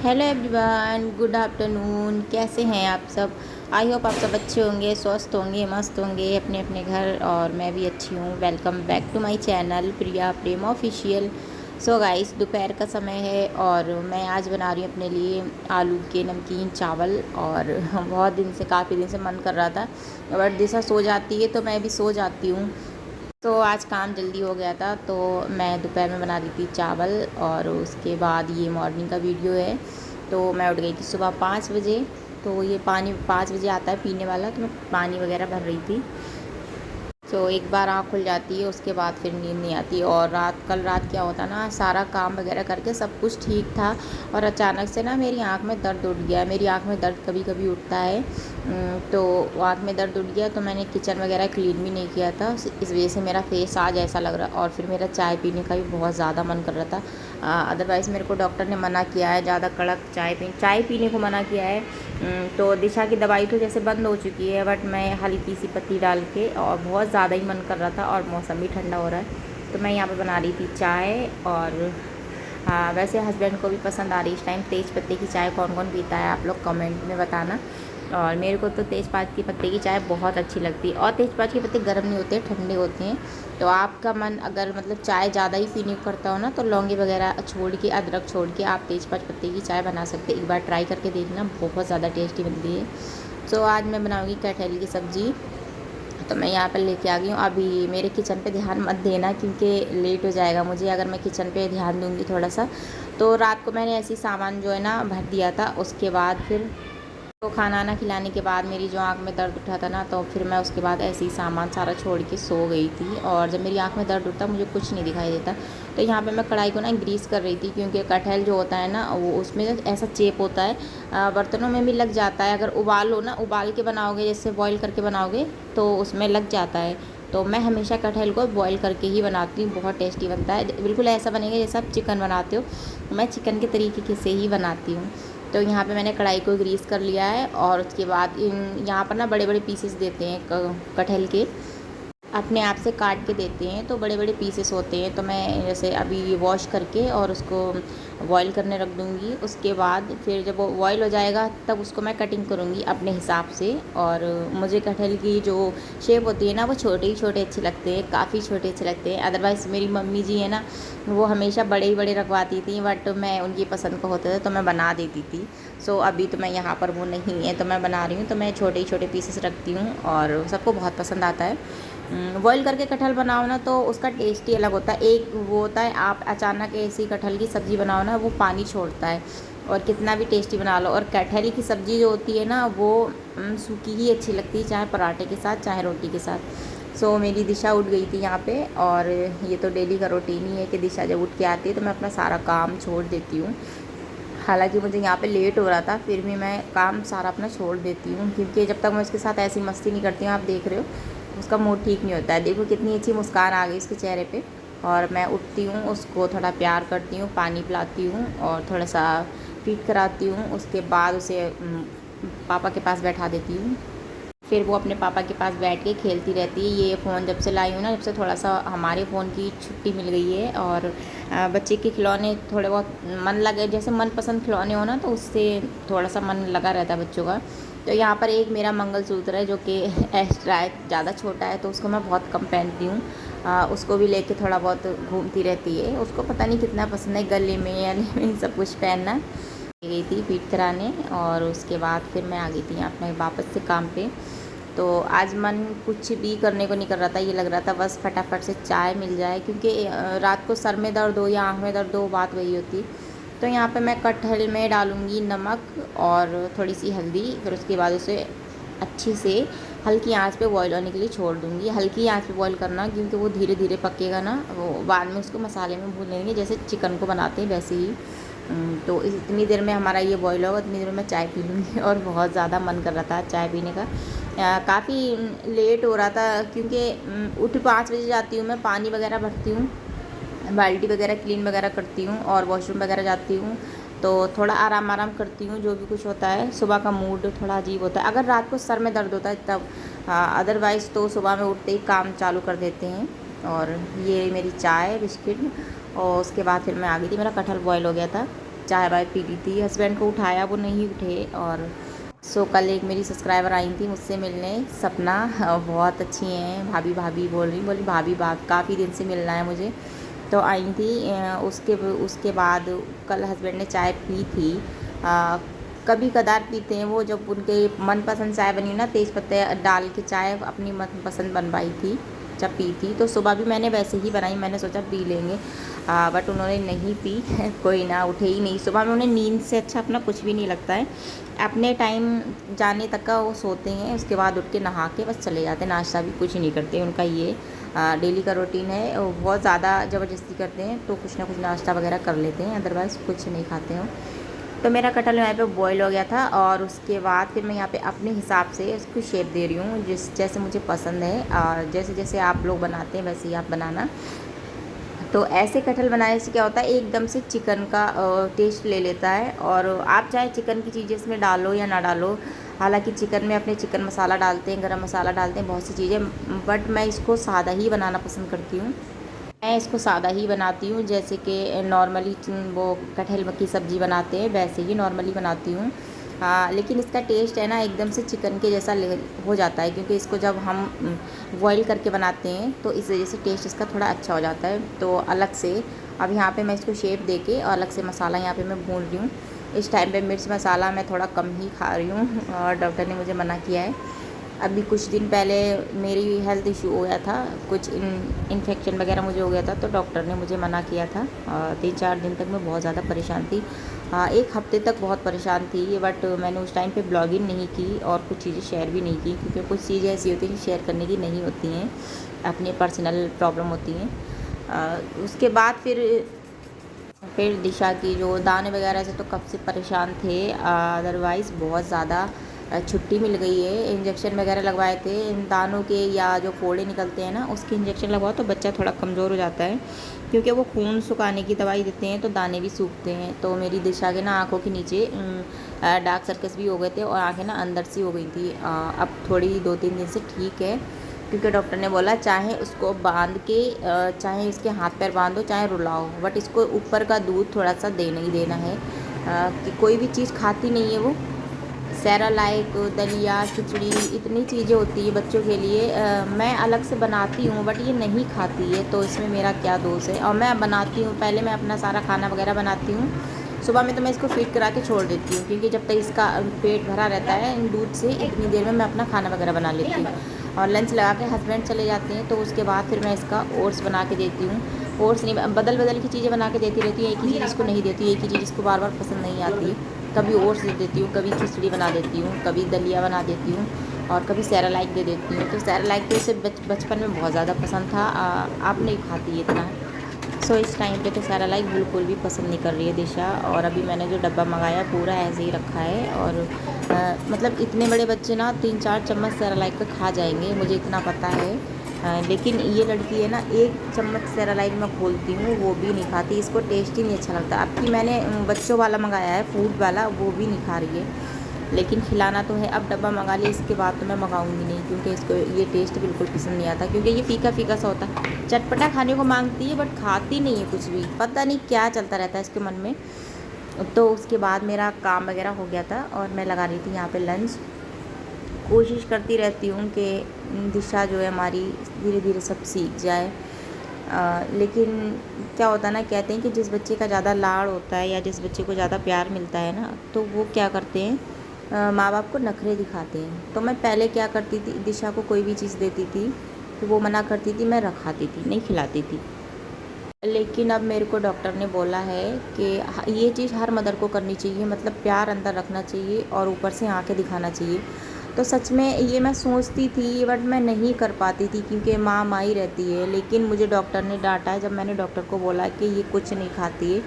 Hello everyone, good afternoon. कैसे हैं आप सब? आई होप आप सब अच्छे होंगे, स्वस्थ होंगे, मस्त होंगे अपने अपने घर। और मैं भी अच्छी हूँ। Welcome back to my channel Priya Prem official. So guys, दोपहर का समय है और मैं आज बना रही हूँ अपने लिए आलू के नमकीन चावल। और बहुत दिन से, काफ़ी दिन से मन कर रहा था, बट दिशा सो जाती है तो मैं भी सो जाती हूँ। तो आज काम जल्दी हो गया था तो मैं दोपहर में बना रही थी चावल। और उसके बाद ये मॉर्निंग का वीडियो है। तो मैं उठ गई थी सुबह 5 बजे। तो ये पानी 5 बजे आता है पीने वाला, तो मैं पानी वगैरह भर रही थी। तो एक बार आँख खुल जाती है, उसके बाद फिर नींद नहीं आती। और कल रात क्या होता ना, सारा काम वगैरह करके सब कुछ ठीक था और अचानक से ना मेरी आँख में दर्द उठ गया। मेरी आँख में दर्द कभी कभी उठता है। तो आँख में दर्द उठ गया तो मैंने किचन वगैरह क्लीन भी नहीं किया था। इस वजह से मेरा फेस आज ऐसा लग रहा। और फिर मेरा चाय पीने का भी बहुत ज़्यादा मन कर रहा था। अदरवाइज़ मेरे को डॉक्टर ने मना किया है, ज़्यादा कड़क चाय पीने को मना किया है। तो दिशा की दवाई तो जैसे बंद हो चुकी है, बट मैं हल्की सी पत्ती डाल के, और बहुत ज़्यादा ही मन कर रहा था और मौसम भी ठंडा हो रहा है, तो मैं यहाँ पे बना रही थी चाय। और हाँ, वैसे हस्बैंड को भी पसंद आ रही है इस टाइम तेज़ पत्ते की चाय। कौन कौन पीता है आप लोग कमेंट में बताना। और मेरे को तो तेज़पात की पत्ते की चाय बहुत अच्छी लगती है। और तेज़पात के पत्ते गर्म नहीं होते, ठंडे होते हैं। तो आपका मन अगर मतलब चाय ज़्यादा ही पीने को करता हो ना, तो लौंगे वगैरह छोड़ के, अदरक छोड़ के आप तेज़पात पत्ते की चाय बना सकते हैं। एक बार ट्राई करके देखना, बहुत ज़्यादा टेस्टी बनती है। तो आज मैं बनाऊँगी कटहल की सब्ज़ी। तो मैं यहाँ पर लेके आ गई हूँ। अभी मेरे किचन पे ध्यान मत देना क्योंकि लेट हो जाएगा मुझे अगर मैं किचन पे ध्यान दूँगी थोड़ा सा। तो रात को मैंने ऐसे ही सामान जो है ना भर दिया था। उसके बाद फिर तो खाना वाना खिलाने के बाद मेरी जो आँख में दर्द उठा था ना, तो फिर मैं उसके बाद ऐसे ही सामान सारा छोड़ के सो गई थी। और जब मेरी आँख में दर्द उठता मुझे कुछ नहीं दिखाई देता। तो यहाँ पे मैं कढ़ाई को ना ग्रीस कर रही थी क्योंकि कटहल जो होता है ना, वो उसमें ऐसा चेप होता है, बर्तनों में भी लग जाता है। अगर उबालो ना, उबाल के बनाओगे, जैसे बॉईल करके बनाओगे तो उसमें लग जाता है। तो मैं हमेशा कटहल को बॉईल करके ही बनाती हूँ, बहुत टेस्टी बनता है। बिल्कुल ऐसा बनेगा जैसा आप चिकन बनाते हो, मैं चिकन के तरीके से ही बनाती हूँ। तो यहाँ पे मैंने कढ़ाई को ग्रीस कर लिया है। और उसके बाद यहाँ पर ना बड़े बड़े पीसेस देते हैं कटहल के, अपने आप से काट के देते हैं, तो बड़े बड़े पीसेस होते हैं। तो मैं जैसे अभी वॉश करके और उसको बॉईल करने रख दूँगी। उसके बाद फिर जब वो बॉईल हो जाएगा तब उसको मैं कटिंग करूँगी अपने हिसाब से। और मुझे कटहल की जो शेप होती है ना, वो छोटे ही छोटे अच्छे लगते हैं, काफ़ी छोटे अच्छे लगते हैं। अदरवाइज़ मेरी मम्मी जी है ना, वो हमेशा बड़े ही बड़े रखवाती थी, बट मैं उनकी पसंद का होता था तो मैं बना देती थी। सो अभी तो मैं यहाँ पर वो नहीं है तो मैं बना रही हूँ, तो मैं छोटे ही छोटे पीसेस रखती हूँ और सबको बहुत पसंद आता है। बॉईल करके कटहल बनाओ ना तो उसका टेस्ट ही अलग होता है। एक वो होता है, आप अचानक ऐसी कटहल की सब्ज़ी बनाओ ना, वो पानी छोड़ता है और कितना भी टेस्टी बना लो। और कटहल की सब्ज़ी जो होती है ना, वो सूखी ही अच्छी लगती है, चाहे पराठे के साथ चाहे रोटी के साथ। सो मेरी दिशा उठ गई थी यहाँ पे। और ये तो डेली का रूटीन ही है कि दिशा जब उठ के आती है तो मैं अपना सारा काम छोड़ देती हूँ। हालांकि मुझे यहाँ पे लेट हो रहा था, फिर भी मैं काम सारा अपना छोड़ देती हूँ क्योंकि जब तक मैं उसके साथ ऐसी मस्ती नहीं करती हूँ, आप देख रहे हो, उसका मूड ठीक नहीं होता है। देखो कितनी अच्छी मुस्कान आ गई उसके चेहरे पे। और मैं उठती हूँ, उसको थोड़ा प्यार करती हूँ, पानी पिलाती हूँ और थोड़ा सा फीड कराती हूँ। उसके बाद उसे पापा के पास बैठा देती हूँ। फिर वो अपने पापा के पास बैठ के खेलती रहती है। ये फ़ोन जब से लाई हूँ ना, जब से थोड़ा सा हमारे फ़ोन की छुट्टी मिल गई है। और बच्चे के खिलौने थोड़े बहुत मन लगे, जैसे मनपसंद खिलौने हो ना, तो उससे थोड़ा सा मन लगा रहता है बच्चों का। तो यहाँ पर एक मेरा मंगलसूत्र है जो कि एक्स्ट्रा है, ज़्यादा छोटा है, तो उसको मैं बहुत कम पहनती हूँ। उसको भी लेके थोड़ा बहुत घूमती रहती है। उसको पता नहीं कितना पसंद है गले में सब कुछ पहनना। गई थी फीड कराने और उसके बाद फिर मैं आ गई थी अपने वापस से काम पे। तो आज मन कुछ भी करने को नहीं कर रहा था, ये लग रहा था बस फटाफट से चाय मिल जाए क्योंकि रात को सर में दर्द हो या आँख में दर्द हो, बात वही होती। तो यहाँ पे मैं कटहल में डालूँगी नमक और थोड़ी सी हल्दी। फिर उसके बाद उसे अच्छी से हल्की आंच पे बॉईल होने के लिए छोड़ दूँगी। हल्की आंच पे बॉईल करना क्योंकि वो धीरे धीरे पकेगा ना, वो बाद में उसको मसाले में भून लेंगे जैसे चिकन को बनाते हैं वैसे ही। तो इतनी देर में हमारा ये बॉईल होगा, इतनी देर में चाय पी लूँगी। और बहुत ज़्यादा मन कर रहा था चाय पीने का। काफ़ी लेट हो रहा था क्योंकि उठ 5 बजे जाती हूँ मैं, पानी वगैरह भरती हूँ, बाल्टी वगैरह क्लीन वगैरह करती हूँ और वॉशरूम वगैरह जाती हूँ। तो थोड़ा आराम आराम करती हूँ, जो भी कुछ होता है। सुबह का मूड थोड़ा अजीब होता है अगर रात को सर में दर्द होता है तब। अदरवाइज़ तो सुबह में उठते ही काम चालू कर देते हैं। और ये मेरी चाय बिस्किट। और उसके बाद फिर मैं आ गई थी, मेरा कटहल बॉयल हो गया था। चाय वाय पी ली थी। हस्बैंड को उठाया, वो नहीं उठे। और कल एक मेरी सब्सक्राइबर आई थी मुझसे मिलने, सपना, बहुत अच्छी हैं। भाभी भाभी बोली भाभी काफ़ी दिन से मिलना है मुझे, तो आई थी। उसके बाद कल हस्बैंड ने चाय पी थी। कभी कदार पीते हैं वो, जब उनके मनपसंद चाय बनी ना, तेज़ पत्ते डाल के चाय अपनी मनपसंद बनवाई थी, जब पी थी। तो सुबह भी मैंने वैसे ही बनाई, मैंने सोचा पी लेंगे, बट उन्होंने नहीं पी। कोई ना, उठे ही नहीं। सुबह में उन्हें नींद से अच्छा अपना कुछ भी नहीं लगता है। अपने टाइम जाने तक का वो सोते हैं, उसके बाद उठ के नहा के बस चले जाते हैं। नाश्ता भी कुछ नहीं करते, उनका ये डेली का रूटीन है। बहुत ज़्यादा ज़बरदस्ती करते हैं तो कुछ ना कुछ नाश्ता वगैरह कर लेते हैं, अदरवाइज़ कुछ नहीं खाते हो। तो मेरा कटहल यहाँ पे बॉईल हो गया था, और उसके बाद फिर मैं यहाँ पे अपने हिसाब से उसको शेप दे रही हूँ, जैसे मुझे पसंद है। और जैसे जैसे आप लोग बनाते हैं वैसे ही आप बनाना। तो ऐसे कटहल बनाने से क्या होता है, एकदम से चिकन का टेस्ट ले लेता है। और आप चाहे चिकन की चीज़ें इसमें डालो या ना डालो, हालांकि चिकन में अपने चिकन मसाला डालते हैं, गरम मसाला डालते हैं, बहुत सी चीज़ें, बट मैं इसको सादा ही बनाना पसंद करती हूँ। मैं इसको सादा ही बनाती हूँ, जैसे कि नॉर्मली वो कटहल की सब्ज़ी बनाते हैं वैसे ही नॉर्मली बनाती हूँ। लेकिन इसका टेस्ट है ना, एकदम से चिकन के जैसा हो जाता है, क्योंकि इसको जब हम बॉईल करके बनाते हैं तो इस वजह से टेस्ट इसका थोड़ा अच्छा हो जाता है। तो अलग से अब यहाँ पे मैं इसको शेप दे के और अलग से मसाला यहाँ पे मैं भून रही हूँ। इस टाइम पे मिर्च मसाला मैं थोड़ा कम ही खा रही हूँ, और डॉक्टर ने मुझे मना किया है। अभी कुछ दिन पहले मेरी हेल्थ इशू हो गया था, कुछ इन्फेक्शन वगैरह मुझे हो गया था, तो डॉक्टर ने मुझे मना किया था। 3-4 दिन तक मैं बहुत ज़्यादा परेशान थी, 1 हफ्ते तक बहुत परेशान थी। बट मैंने उस टाइम पे ब्लॉगिंग नहीं की और कुछ चीज़ें शेयर भी नहीं की, क्योंकि कुछ चीज़ें ऐसी होती हैं शेयर करने की नहीं होती हैं, अपनी पर्सनल प्रॉब्लम होती हैं। उसके बाद फिर दिशा की जो दाने वगैरह से तो कब से परेशान थे, अदरवाइज़ बहुत ज़्यादा छुट्टी मिल गई है। इंजेक्शन वगैरह लगवाए थे इन दानों के, या जो फोड़े निकलते हैं ना उसके इंजेक्शन लगवाओ तो बच्चा थोड़ा कमज़ोर हो जाता है, क्योंकि वो खून सुखाने की दवाई देते हैं तो दाने भी सूखते हैं। तो मेरी दिशा के ना आँखों के नीचे डार्क सर्कस भी हो गए थे, और आँखें ना अंदर सी हो गई थी। अब थोड़ी 2-3 दिन से ठीक है, क्योंकि डॉक्टर ने बोला चाहे उसको बांध के, चाहे इसके हाथ पैर बांधो, चाहे रुलाओ, बट इसको ऊपर का दूध थोड़ा सा देना ही देना है। कि कोई भी चीज़ खाती नहीं है वो, सेरेलैक, दलिया, खिचड़ी, इतनी चीज़ें होती है बच्चों के लिए। मैं अलग से बनाती हूँ बट ये नहीं खाती है, तो इसमें मेरा क्या दोष है। और मैं बनाती हूँ, पहले मैं अपना सारा खाना वगैरह बनाती हूँ। सुबह में तो मैं इसको फीड करा के छोड़ देती हूँ, क्योंकि जब तक इसका पेट भरा रहता है इन दूध से, इतनी देर में मैं अपना खाना वगैरह बना लेती हूँ। और लंच लगा के हस्बैंड चले जाते हैं, तो उसके बाद फिर मैं इसका ओट्स बना के देती हूँ। ओट्स नहीं, बदल बदल की चीज़ें बना के देती रहती हूँ, एक ही चीज़ इसको नहीं देती, एक ही चीज़ इसको बार बार पसंद नहीं आती। कभी ओट्स दे देती हूँ, कभी खिचड़ी बना देती हूँ, कभी दलिया बना देती हूँ, और कभी सेरेलैक दे देती हूँ। तो सेरेलैक तो इसे बचपन में बहुत ज़्यादा पसंद था, आप नहीं खाती है इतना। इस टाइम पे तो सेरेलैक बिल्कुल भी पसंद नहीं कर रही है दिशा। और अभी मैंने जो डब्बा मंगाया पूरा ऐसे ही रखा है, और मतलब इतने बड़े बच्चे ना 3-4 चम्मच सेरेलैक का खा जाएंगे, मुझे इतना पता है। लेकिन ये लड़की है ना, 1 चम्मच सेरेलैक मैं खोलती हूँ वो भी नहीं खाती, इसको टेस्ट ही नहीं अच्छा लगता। अब की मैंने बच्चों वाला मंगाया है, फूड वाला, वो भी नहीं खा रही है। लेकिन खिलाना तो है, अब डब्बा मंगा लिया, इसके बाद तो मैं मंगाऊंगी नहीं, क्योंकि इसको ये टेस्ट बिल्कुल पसंद नहीं आता, क्योंकि ये फीका फीका सा होता है। चटपटा खाने को मांगती है बट खाती नहीं है कुछ भी, पता नहीं क्या चलता रहता है इसके मन में। तो उसके बाद मेरा काम वगैरह हो गया था, और मैं लगा रही थी यहाँ पे लंच। कोशिश करती रहती हूँ कि दिशा जो है हमारी धीरे धीरे सब सीख जाए। लेकिन क्या होता है ना, कहते हैं कि जिस बच्चे का ज़्यादा लाड़ होता है या जिस बच्चे को ज़्यादा प्यार मिलता है ना, तो वो क्या करते हैं, माँ बाप को नखरे दिखाते हैं। तो मैं पहले क्या करती थी, दिशा को कोई भी चीज़ देती थी तो वो मना करती थी, मैं रखाती थी, नहीं खिलाती थी। लेकिन अब मेरे को डॉक्टर ने बोला है कि ये चीज़ हर मदर को करनी चाहिए, मतलब प्यार अंदर रखना चाहिए और ऊपर से आंखें दिखाना चाहिए। तो सच में ये मैं सोचती थी बट मैं नहीं कर पाती थी, क्योंकि माँ माँ ही रहती है। लेकिन मुझे डॉक्टर ने डांटा है, जब मैंने डॉक्टर को बोला कि ये कुछ नहीं खाती है।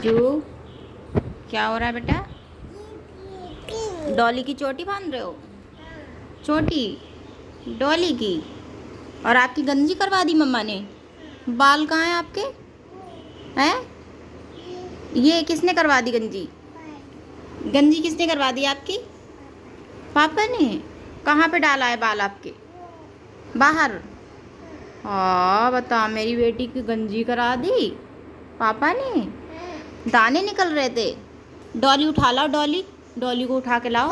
क्यों, क्या हो रहा है बेटा? डॉली की चोटी बांध रहे हो? चोटी डॉली की? और आपकी गंजी करवा दी मम्मा ने? बाल कहाँ हैं आपके? हैं? ये किसने करवा दी गंजी? गंजी किसने करवा दी आपकी? पापा ने? कहाँ पे डाला है बाल आपके? बाहर? हाँ बता, मेरी बेटी की गंजी करा दी पापा ने। दाने निकल रहे थे। डॉली उठा लाओ, डॉली, डॉली को उठा के लाओ।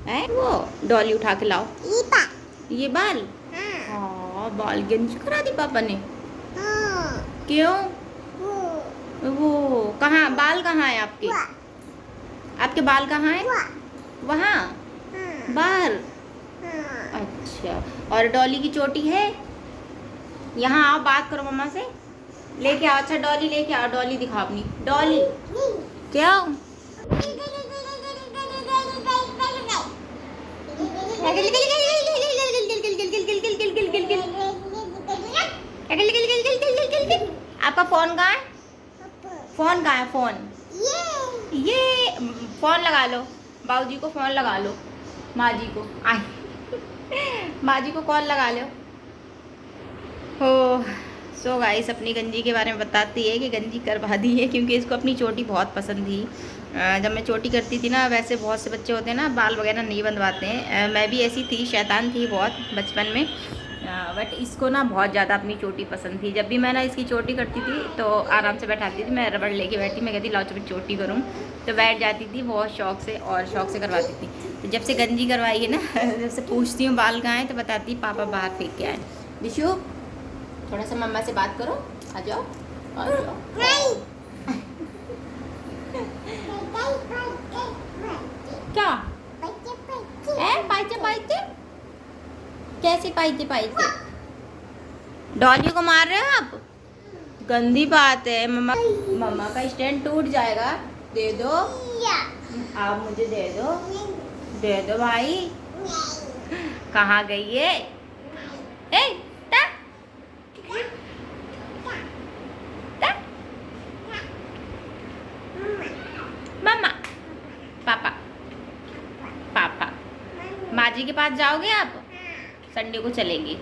है वो डॉली उठा के लाओ। ये बाल, हाँ बाल गंज करा दी पापा ने। क्यों? वो कहाँ बाल कहाँ है आपके? आपके बाल कहाँ है? वहाँ बाहर। अच्छा, और डॉली की चोटी है? यहाँ आओ, बात करो मम्मा से, लेके आओ। अच्छा डॉली लेके आओ, डॉली दिखाओ अपनी डॉली। क्या? आपका फोन कहाँ है? फोन कहाँ है? फोन ये फोन लगा लो, बाबूजी को फोन लगा लो, माँ जी को माँ जी को कॉल लगा लो। हो सो गाइस अपनी गंजी के बारे में बताती है कि गंजी करवा दी है, क्योंकि इसको अपनी चोटी बहुत पसंद थी। जब मैं चोटी करती थी ना, वैसे बहुत से बच्चे होते हैं ना बाल वगैरह नहीं बंधवाते हैं, मैं भी ऐसी थी, शैतान थी बहुत बचपन में। बट इसको ना बहुत ज़्यादा अपनी चोटी पसंद थी। जब भी मैं ना इसकी चोटी करती थी तो आराम से बैठाती थी, मैं रबड़ लेके बैठी, मैं कहती लाओ चलो चोटी करूँ, तो बैठ जाती थी बहुत शौक से, और शौक से करवाती थी। तो जब से गंजी करवाई है ना जब से पूछती हूँ बाल कहाँ हैं, तो बताती पापा बाहर फेंक के आए। दिशु थोड़ा सा मम्मा से बात करो, आ जाओ आ जाओ। क्या है? पाइचे पाइचे कैसे? पाइचे पाइचे डॉली को मार रहे हो आप? गंदी बात है। मम्मा मम्मा का स्टैंड टूट जाएगा, दे दो आप मुझे, दे दो भाई। कहाँ गई है? मम्मा पापा पापा माँ जी के पास जाओगे आप? संडे को चलेंगे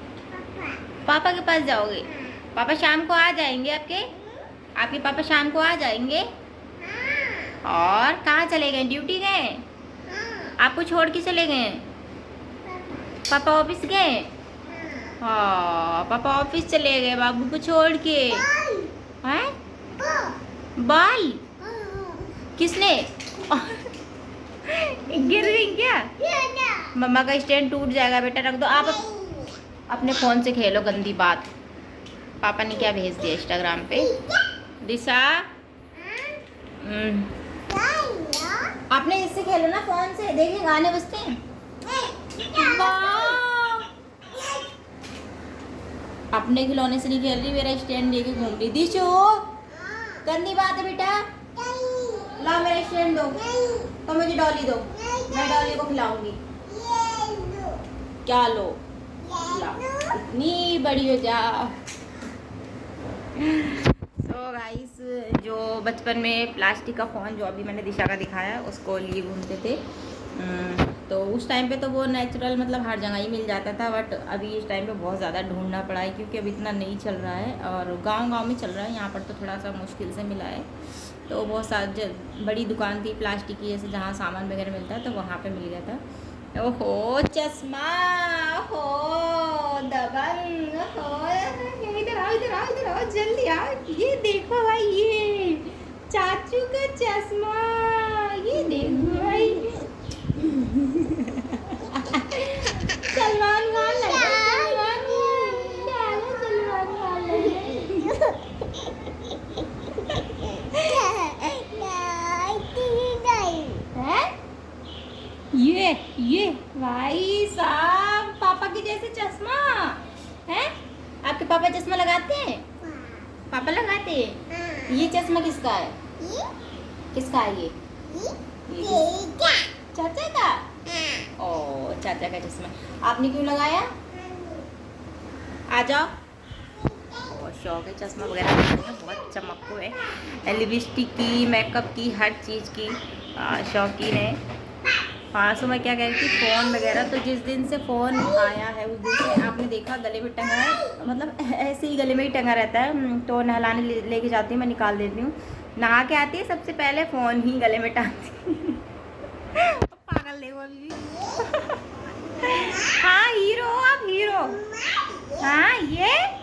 पापा के पास जाओगे? पापा शाम को आ जाएंगे आपके पापा शाम को आ जाएंगे। और कहाँ चले गए? ड्यूटी गए? आपको छोड़ के चले गए? पापा ऑफिस गए? हाँ पापा ऑफिस चले गए बाबू को छोड़ के। हैं बाल किसने? गिर गई क्या? मम्मा का स्टैंड टूट जाएगा बेटा, रख दो आप अपने फ़ोन से खेलो। गंदी बात। पापा ने क्या भेज दिया इंस्टाग्राम पे? दिशा आपने इससे खेलो ना, फ़ोन से, देखिए गाने बजते हैं। अपने खिलौने से नहीं खेल रही, मेरा स्टैंड लेके घूम रही। दिशु गंदी बात है बेटा, लाओ मेरा स्टैंड दो, तो मुझे डॉली दो, मैं डॉली को खिलाऊंगी। क्या लो? इतनी बड़ी हो जा। तो गाइस जो बचपन में प्लास्टिक का फ़ोन जो अभी मैंने दिशा का दिखाया उसको लिए घूमते थे, तो उस टाइम पे तो वो नेचुरल मतलब हर जगह ही मिल जाता था। बट अभी इस टाइम पे बहुत ज़्यादा ढूंढना पड़ा है, क्योंकि अभी इतना नहीं चल रहा है, और गांव में चल रहा है, यहाँ पर तो थोड़ा सा मुश्किल से मिला है। तो बहुत सारी बड़ी दुकान थी प्लास्टिक की, जैसे जहाँ सामान वगैरह मिलता है, तो वहाँ पे मिल गया था। ओहो चश्मा, ओहो दबंग, ओहो इधर आओ इधर आओ इधर आओ, जल्दी आओ। ये देखो भाई, ये चाचू का चश्मा, ये देखो भाई। सलमान खान लग रहा है, सलमान खान लग रहा है। ये भाई साहब पापा के जैसे चश्मा है। आपके पापा चश्मा लगाते हैं? पापा लगाते हैं। ये चश्मा किसका है? किसका है ये चाचा का? ओ चाचा का चश्मा। आपने क्यों लगाया? आ जाओ। बहुत शौक है चश्मा वगैरह लगाने का, बहुत चमकू है, लिपस्टिक की, मेकअप की, हर चीज़ की शौकीन है। हाँ सो मैं क्या कह रही थी, फ़ोन वगैरह, तो जिस दिन से फ़ोन आया है उस दिन से आपने देखा गले में टंगा है, मतलब ऐसे ही गले में ही टंगा रहता है। तो नहलाने लेके जाती हूँ, मैं निकाल देती हूँ, नहा के आती है सबसे पहले फ़ोन ही गले में टांगती पागल देखो अभी भी। हाँ हीरो, आप हीरो। हाँ ये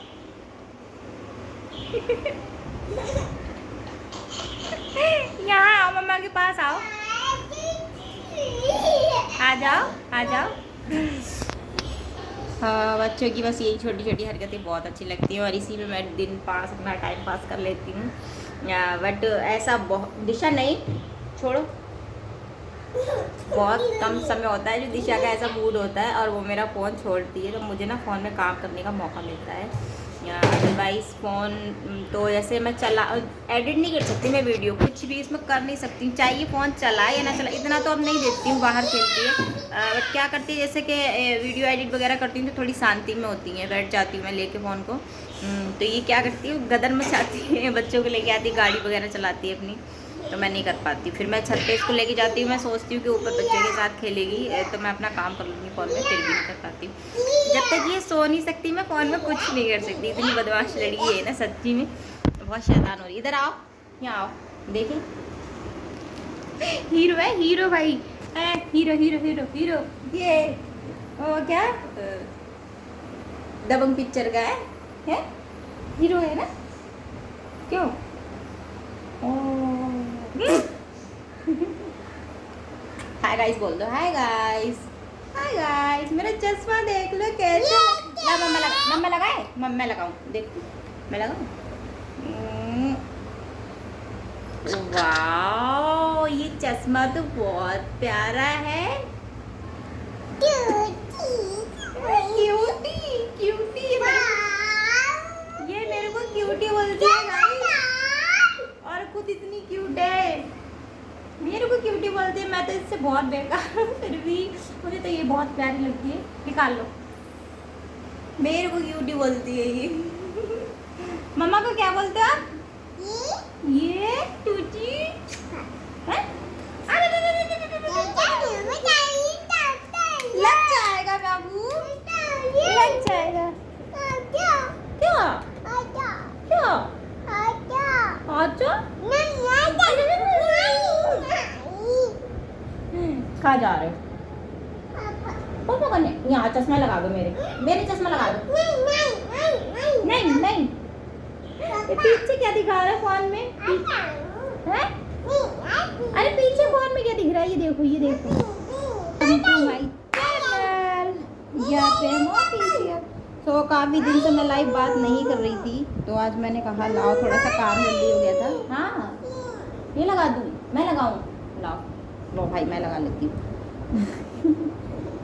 पास आओ, आ जाओ आ जाओ। हाँ, बच्चों की बस यही छोटी छोटी हरकतें बहुत अच्छी लगती हैं और इसी में मैं दिन पास अपना टाइम पास कर लेती हूँ। बट ऐसा बहुत दिशा नहीं, छोड़ो, बहुत कम समय होता है जो दिशा का ऐसा मूड होता है और वो मेरा फ़ोन छोड़ती है, तो मुझे ना फ़ोन में काम करने का मौका मिलता है। अदरवाइज़ फ़ोन तो जैसे मैं चला एडिट नहीं कर सकती, मैं वीडियो कुछ भी इसमें कर नहीं सकती, चाहे ये फ़ोन चलाए या ना चलाए, इतना तो अब नहीं देखती हूँ, बाहर खेलती है। बट क्या करती है, जैसे कि वीडियो एडिट वगैरह करती हूँ तो थोड़ी शांति में होती हैं, बैठ जाती हूँ मैं लेके फ़ोन को। तो ये क्या करती हूँ, गदर मचाती है, बच्चों को लेके आती है, गाड़ी वगैरह चलाती है अपनी, तो मैं नहीं कर पाती। फिर मैं छत पे इसको लेके जाती हूँ, मैं सोचती हूँ कि ऊपर बच्चे के साथ खेलेगी तो मैं अपना काम कर लूँगी फ़ोन में, फिर भी नहीं कर पाती। जब तक ये सो नहीं सकती मैं फ़ोन में कुछ नहीं कर सकती, इतनी बदमाश लड़की है ना सच्ची में, बहुत शैतान हो रही है। इधर आओ, यहाँ आओ, देखिए हीरो है, हीरो भाई है, हीरो हीरो हीरो हीरो। ये ओ क्या दबंग पिक्चर का है? हीरो है ना, क्यों? हाय गाइस बोल दो, हाय गाइस, हाय गाइस, मेरा चश्मा देख लो कैसा। ला मम्मा लगा, मम्मा लगाए, मम्मा लगाऊं, देख मैं लगाऊं। वाओ, ये चश्मा तो बहुत प्यारा है। क्यूटी क्यूटी, ये मेरे को क्यूटी बोलती है गाइस, और खुद इतनी क्यूट है, मेरे को क्यूटी बोलती है। मैं तो इससे बहुत बेकार हूँ, फिर भी मुझे तो ये बहुत प्यारी लगती है। निकाल लो, मेरे को क्यूटी बोलती है ये। मम्मा को क्या बोलते हो आप? ये टूटी है? लग जाएगा बाबू, लग जाएगा। क्या क्या क्या? आजा, कहाँ जा रहे हो? पापा करने, यहाँ चश्मा लगा दो, मेरे चश्मा लगा दो। नहीं नहीं, ये पीछे क्या दिखा रहा है फोन में? है? अरे पीछे फोन में क्या दिख रहा है? ये देखो, ये देखो, तो काफ़ी दिन से मैं लाइव बात नहीं कर रही थी, तो आज मैंने कहा लाओ, थोड़ा सा काम जल्दी हो गया था। हाँ, ये लगा दूँ, मैं लगाऊँ? लाओ लो भाई, मैं लगा लेती हूँ।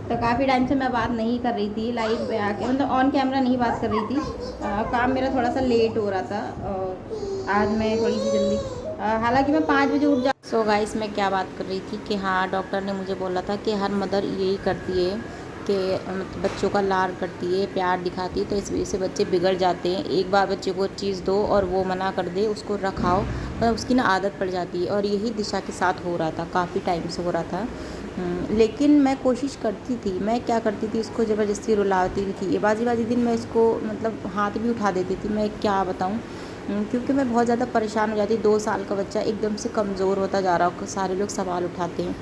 तो काफ़ी टाइम से मैं बात नहीं कर रही थी लाइव पे आके, मतलब ऑन कैमरा नहीं बात कर रही थी। काम मेरा थोड़ा सा लेट हो रहा था, आज मैं थोड़ी सी जल्दी, हालांकि मैं 5 बजे उठ जा। सो गाइस, मैं क्या बात कर रही थी कि हाँ, डॉक्टर ने मुझे बोला था कि हर मदर यही करती है कि बच्चों का लाड करती है, प्यार दिखाती है, तो इस वजह से बच्चे बिगड़ जाते हैं। एक बार बच्चे को चीज़ दो और वो मना कर दे, उसको रखाओ, मतलब उसकी ना आदत पड़ जाती है, और यही दिशा के साथ हो रहा था, काफ़ी टाइम से हो रहा था। लेकिन मैं कोशिश करती थी, मैं क्या करती थी, इसको ज़बरदस्ती रुलाती थी, ये बाजी दिन मैं इसको मतलब हाथ भी उठा देती थी, मैं क्या बताऊँ, क्योंकि मैं बहुत ज़्यादा परेशान हो जाती। 2 साल का बच्चा एकदम से कमज़ोर होता जा रहा हो, सारे लोग सवाल उठाते हैं।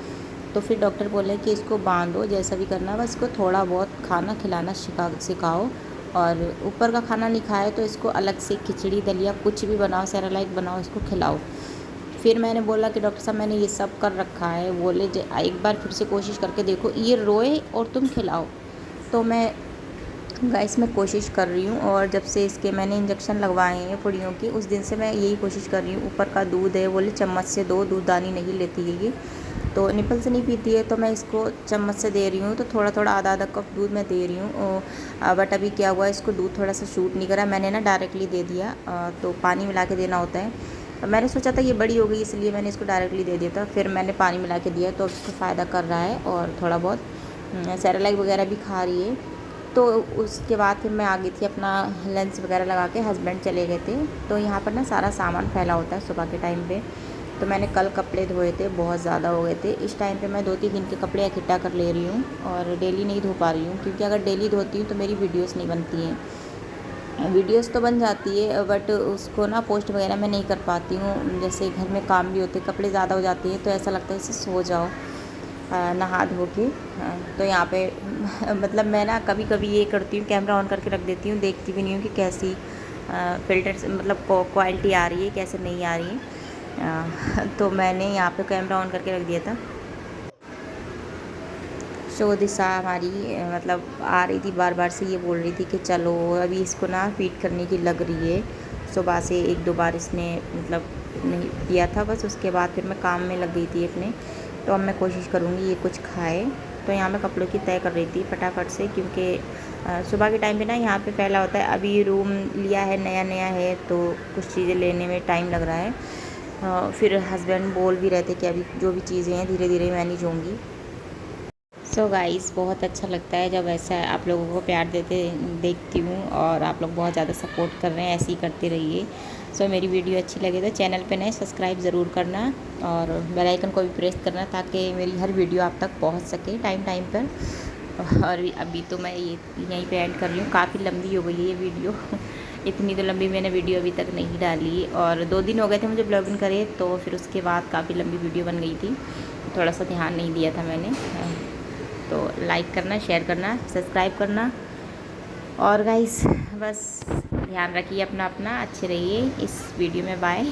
तो फिर डॉक्टर बोले कि इसको बांधो, जैसा भी करना है, बस इसको थोड़ा बहुत खाना खिलाना सिखाओ, और ऊपर का खाना नहीं खाए तो इसको अलग से खिचड़ी दलिया कुछ भी बनाओ, सेरेलैक बनाओ, इसको खिलाओ। फिर मैंने बोला कि डॉक्टर साहब मैंने ये सब कर रखा है, बोले एक बार फिर से कोशिश करके देखो, ये रोए और तुम खिलाओ। तो मैं गाइस मैं कोशिश कर रही हूँ, और जब से इसके मैंने इंजेक्शन लगवाए हैं पुड़ियों की, उस दिन से मैं यही कोशिश कर रही हूँ। ऊपर का दूध है, बोले चम्मच से दो, दूधदानी नहीं लेती है ये, तो निपल से नहीं पीती है, तो मैं इसको चम्मच से दे रही हूँ, तो थोड़ा थोड़ा आधा कप दूध मैं दे रही हूँ। बट अभी क्या हुआ, इसको दूध थोड़ा सा शूट नहीं करा, मैंने ना डायरेक्टली दे दिया, तो पानी मिला के देना होता है। मैंने सोचा था ये बड़ी हो गई इसलिए मैंने इसको डायरेक्टली दे दिया था, फिर मैंने पानी मिला के दिया, तो उसको फ़ायदा कर रहा है, और थोड़ा बहुत सेरेलैक वगैरह भी खा रही है। तो उसके बाद फिर मैं आ गई थी, अपना लंच वगैरह लगा के, हस्बैंड चले गए थे, तो यहाँ पर ना सारा सामान फैला होता है सुबह के टाइम पे। तो मैंने कल कपड़े धोए थे, बहुत ज़्यादा हो गए थे, इस टाइम पे मैं 2-3 दिन के कपड़े इकट्ठा कर ले रही हूँ, और डेली नहीं धो पा रही हूँ, क्योंकि अगर डेली धोती हूँ तो मेरी वीडियोस नहीं बनती हैं। वीडियोस तो बन जाती है, बट उसको ना पोस्ट वगैरह मैं नहीं कर पाती हूँ, जैसे घर में काम भी होते, कपड़े ज़्यादा हो जाते हैं, तो ऐसा लगता है इसे सो जाओ नहा धो के। तो यहाँ पे मतलब मैं ना कभी कभी ये करती हूँ, कैमरा ऑन करके रख देती हूँ, देखती भी नहीं हूँ कि कैसी फ़िल्टर मतलब क्वालिटी आ रही है, कैसे नहीं आ रही है। तो मैंने यहाँ पे कैमरा ऑन करके रख दिया था। सो दिशा हमारी मतलब आ रही थी, बार बार से ये बोल रही थी कि चलो अभी इसको ना फीड करने की लग रही है। सुबह से एक दो बार इसने मतलब नहीं पिया था बस, उसके बाद फिर मैं काम में लग गई थी अपने। तो अब मैं कोशिश करूँगी ये कुछ खाए। तो यहाँ मैं कपड़ों की तय कर रही थी फटाफट से, क्योंकि सुबह के टाइम पे ना यहाँ पे फैला होता है। अभी रूम लिया है, नया नया है, तो कुछ चीज़ें लेने में टाइम लग रहा है। फिर हस्बैंड बोल भी रहे थे कि अभी जो भी चीज़ें हैं धीरे धीरे मैनेज होंगी। सो गाइस, बहुत अच्छा लगता है जब ऐसा आप लोगों को प्यार देते देखती हूँ, और आप लोग बहुत ज़्यादा सपोर्ट कर रहे हैं, ऐसे ही करते रहिए। सो मेरी वीडियो अच्छी लगे तो चैनल पे नए सब्सक्राइब ज़रूर करना, और बेल आइकन को भी प्रेस करना, ताकि मेरी हर वीडियो आप तक पहुँच सके टाइम टाइम पर। और अभी तो मैं ये यहीं पे एंड कर रही हूँ, काफ़ी लंबी हो गई है ये वीडियो। इतनी तो लंबी मैंने वीडियो अभी तक नहीं डाली, और 2 दिन हो गए थे मुझे ब्लॉगिंग करे, तो फिर उसके बाद काफ़ी लंबी वीडियो बन गई थी। थोड़ा सा ध्यान नहीं दिया था मैंने। तो लाइक करना, शेयर करना, सब्सक्राइब करना, और गाइस बस ध्यान रखिए अपना, अच्छे रहिए। इस वीडियो में बाय।